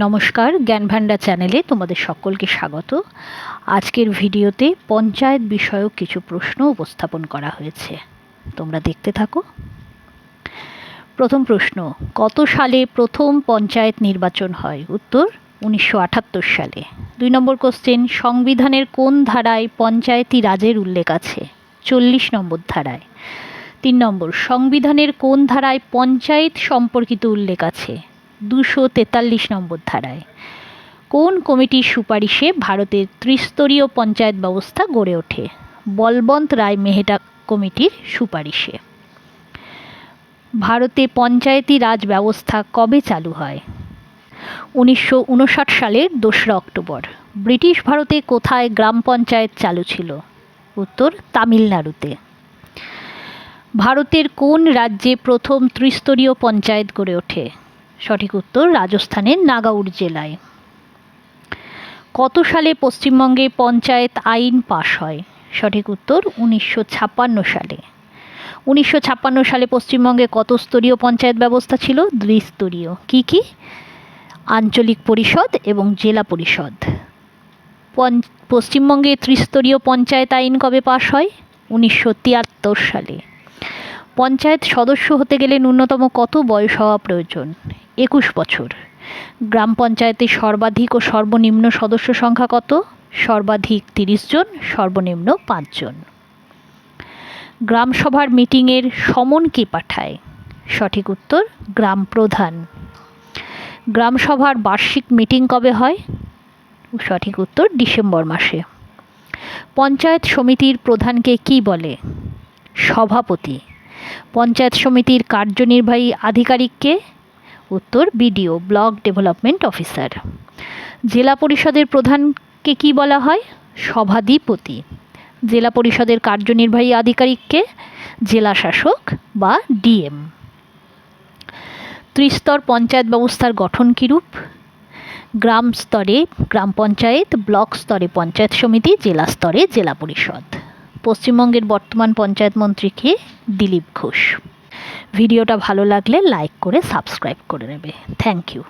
নমস্কার, জ্ঞান ভান্ডার চ্যানেলে তোমাদের সকলকে স্বাগত। আজকের ভিডিওতে পঞ্চায়েত বিষয়ক কিছু প্রশ্ন উপস্থাপন করা হয়েছে, তোমরা দেখতে থাকো। প্রথম প্রশ্ন, কত সালে প্রথম পঞ্চায়েত নির্বাচন হয়? উত্তর 1978 সালে। 2 নম্বর কোশ্চেন, সংবিধানের কোন ধারায় পঞ্চায়েতি রাজের উল্লেখ আছে? 40 নম্বর ধারায়। 3 নম্বর, সংবিধানের কোন ধারায় পঞ্চায়েত সম্পর্কিত উল্লেখ আছে? 243 নম্বর ধারায়। কোন কমিটির সুপারিশে ভারতের ত্রিস্তরীয় পঞ্চায়েত ব্যবস্থা গড়ে ওঠে? বলবন্ত রায় মেহতা কমিটির সুপারিশে। ভারতে পঞ্চায়েতি রাজ ব্যবস্থা কবে চালু হয়? 1959 সালের 2রা অক্টোবর। ব্রিটিশ ভারতে কোথায় গ্রাম পঞ্চায়েত চালু ছিল? উত্তর তামিলনাড়ুতে। ভারতের কোন রাজ্যে প্রথম ত্রিস্তরীয় পঞ্চায়েত গড়ে ওঠে? সঠিক উত্তর রাজস্থানের নাগাউর জেলায়। কত সালে পশ্চিমবঙ্গে পঞ্চায়েত আইন পাশ হয়? সঠিক উত্তর 1956 সালে। 1956 সালে পশ্চিমবঙ্গে কত স্তরীয় পঞ্চায়েত ব্যবস্থা ছিল? দ্বিস্তরীয়। কি কি? আঞ্চলিক পরিষদ এবং জেলা পরিষদ। পশ্চিমবঙ্গে ত্রিস্তরীয় পঞ্চায়েত আইন কবে পাশ হয়? 1973 সালে। পঞ্চায়েত সদস্য হতে গেলে ন্যূনতম কত বয়স হওয়া প্রয়োজন? 21 বছর। গ্রাম পঞ্চায়েতে সর্বাধিক ও সর্বনিম্ন সদস্য সংখ্যা কত? সর্বাধিক 30 জন, সর্বনিম্ন 5 জন। গ্রাম সভার মিটিংয়ের সমন কে পাঠায়? সঠিক উত্তর গ্রাম প্রধান। গ্রাম সভার বার্ষিক মিটিং কবে হয়? সঠিক উত্তর ডিসেম্বর মাসে। পঞ্চায়েত সমিতির প্রধানকে কি বলে? সভাপতি। পঞ্চায়েত সমিতির কার্যনির্বাহী আধিকারিককে? উত্তর বিডিও, ব্লক ডেভেলপমেন্ট অফিসার। জেলা পরিষদের প্রধানকে কি বলা হয়? সভাধিপতি। জেলা পরিষদের কার্যনির্বাহী আধিকারিককে? জেলা শাসক বা ডিএম। ত্রিস্তর পঞ্চায়েত ব্যবস্থার গঠন কিরূপ? গ্রাম স্তরে গ্রাম পঞ্চায়েত, ব্লক স্তরে পঞ্চায়েত সমিতি, জেলা স্তরে জেলা পরিষদ। পশ্চিমবঙ্গের বর্তমান পঞ্চায়েত মন্ত্রী কে? দিলীপ ঘোষ। ভিডিওটা ভালো লাগলে লাইক করে সাবস্ক্রাইব করে নেবে। Thank you.